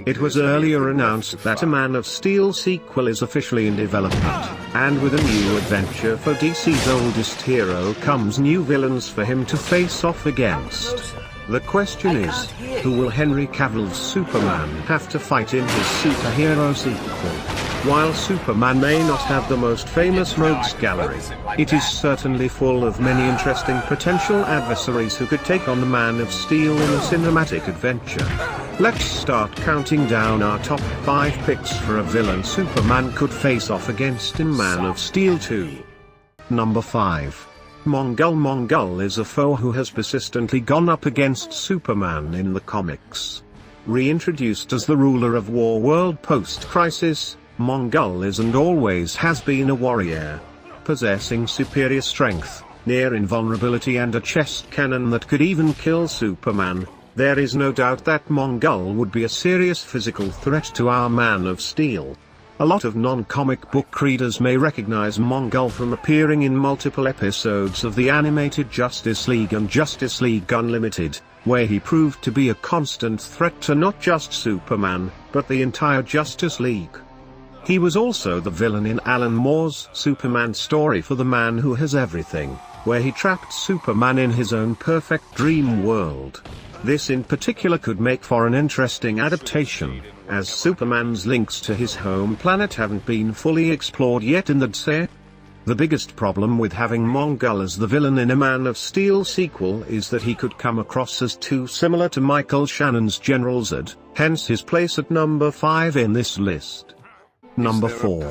It was earlier announced that a Man of Steel sequel is officially in development, and with a new adventure for DC's oldest hero comes new villains for him to face off against. The question is, who will Henry Cavill's Superman have to fight in his superhero sequel? While Superman may not have the most famous rogues gallery, it is certainly full of many interesting potential adversaries who could take on the Man of Steel in a cinematic adventure. Let's start counting down our top 5 picks for a villain Superman could face off against in Man of Steel 2. Number 5. Mongul. Mongul is a foe who has persistently gone up against Superman in the comics. Reintroduced as the ruler of War World post-Crisis, Mongul is and always has been a warrior, possessing superior strength, near invulnerability and a chest cannon that could even kill Superman. There is no doubt that Mongul would be a serious physical threat to our Man of Steel. A lot of non-comic book readers may recognize Mongul from appearing in multiple episodes of the animated Justice League and Justice League Unlimited, where he proved to be a constant threat to not just Superman, but the entire Justice League. He was also the villain in Alan Moore's Superman story for the Man Who Has Everything, where he trapped Superman in his own perfect dream world. This in particular could make for an interesting adaptation, as Superman's links to his home planet haven't been fully explored yet in the DC. The biggest problem with having Mongul as the villain in a Man of Steel sequel is that he could come across as too similar to Michael Shannon's General Zod, hence his place at number 5 in this list. Number 4.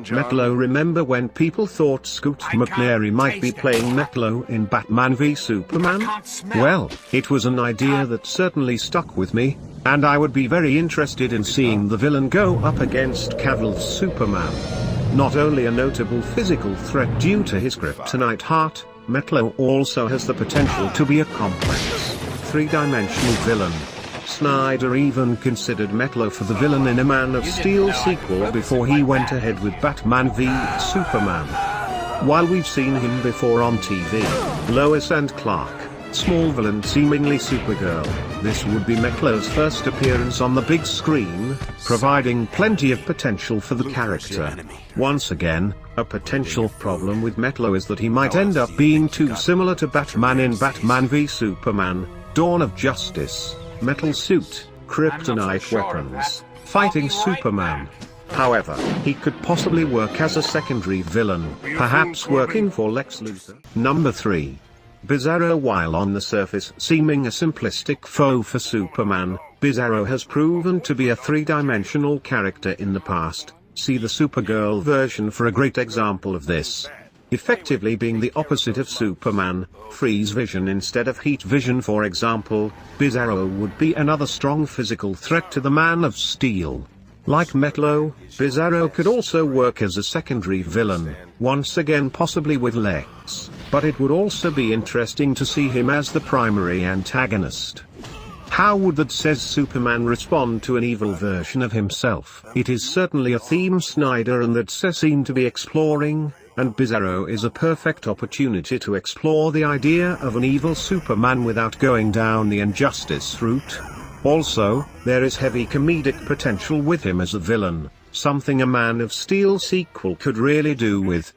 Metallo. Remember when people thought Scoot McNairy might be playing Metallo in Batman v Superman? Well, it was an idea that certainly stuck with me, and I would be very interested in seeing the villain go up against Cavill's Superman. Not only a notable physical threat due to his kryptonite heart, Metallo also has the potential to be a complex, three-dimensional villain. Snyder even considered Metallo for the villain in a Man of Steel sequel before he went ahead with Batman v Superman. While we've seen him before on TV, Lois and Clark, Smallville and seemingly Supergirl, this would be Metallo's first appearance on the big screen, providing plenty of potential for the character. Once again, a potential problem with Metallo is that he might end up being too similar to Batman in Batman v Superman, Dawn of Justice. Metal suit, kryptonite weapons, fighting Superman. However, he could possibly work as a secondary villain, perhaps working for Lex Luthor. Number 3. Bizarro. While on the surface seeming a simplistic foe for Superman, Bizarro has proven to be a three-dimensional character in the past. See the Supergirl version for a great example of this. Effectively being the opposite of Superman, freeze vision instead of heat vision for example, Bizarro would be another strong physical threat to the Man of Steel. Like Metallo, Bizarro could also work as a secondary villain, once again possibly with Lex, but it would also be interesting to see him as the primary antagonist. How would that says Superman respond to an evil version of himself? It is certainly a theme Snyder and that says seem to be exploring, and Bizarro is a perfect opportunity to explore the idea of an evil Superman without going down the injustice route. Also, there is heavy comedic potential with him as a villain, something a Man of Steel sequel could really do with.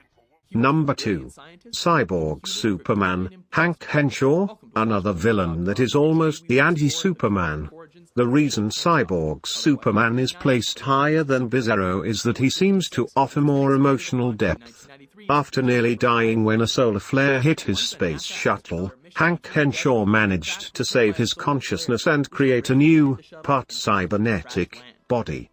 Number 2. Cyborg Superman. Hank Henshaw, another villain that is almost the anti-Superman. The reason Cyborg Superman is placed higher than Bizarro is that he seems to offer more emotional depth. After nearly dying when a solar flare hit his space shuttle, Hank Henshaw managed to save his consciousness and create a new, part cybernetic, body.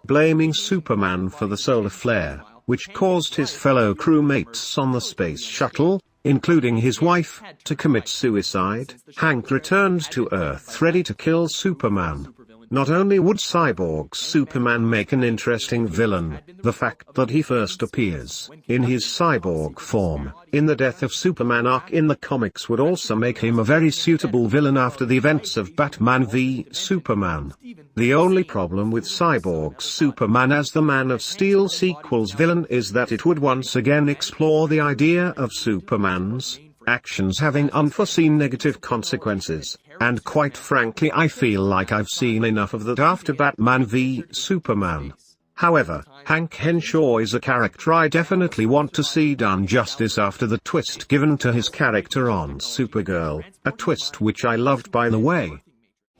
Blaming Superman for the solar flare, which caused his fellow crewmates on the space shuttle, including his wife, to commit suicide, Hank returned to Earth ready to kill Superman. Not only would Cyborg Superman make an interesting villain, the fact that he first appears, in his cyborg form, in the Death of Superman arc in the comics would also make him a very suitable villain after the events of Batman v Superman. The only problem with Cyborg Superman as the Man of Steel sequel's villain is that it would once again explore the idea of Superman's actions having unforeseen negative consequences, and quite frankly I feel like I've seen enough of that after Batman v Superman. However, Hank Henshaw is a character I definitely want to see done justice after the twist given to his character on Supergirl, a twist which I loved by the way.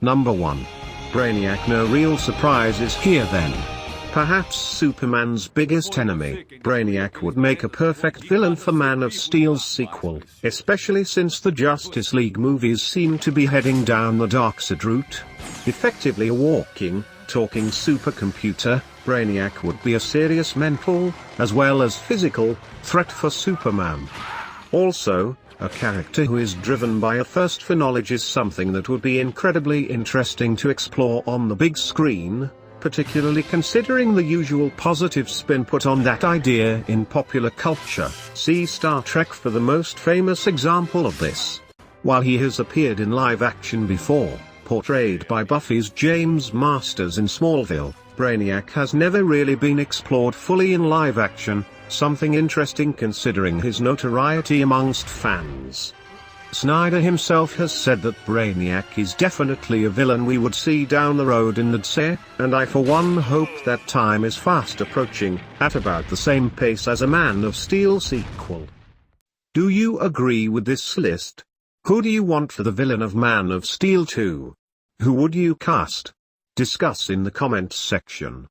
Number 1. Brainiac. No real surprises here then. Perhaps Superman's biggest enemy, Brainiac would make a perfect villain for Man of Steel's sequel, especially since the Justice League movies seem to be heading down the darkside route. Effectively a walking, talking supercomputer, Brainiac would be a serious mental, as well as physical, threat for Superman. Also, a character who is driven by a thirst for knowledge is something that would be incredibly interesting to explore on the big screen, particularly considering the usual positive spin put on that idea in popular culture. See Star Trek for the most famous example of this. While he has appeared in live action before, portrayed by Buffy's James Masters in Smallville, Brainiac has never really been explored fully in live action, something interesting considering his notoriety amongst fans. Snyder himself has said that Brainiac is definitely a villain we would see down the road in the DC, and I for one hope that time is fast approaching, at about the same pace as a Man of Steel sequel. Do you agree with this list? Who do you want for the villain of Man of Steel 2? Who would you cast? Discuss in the comments section.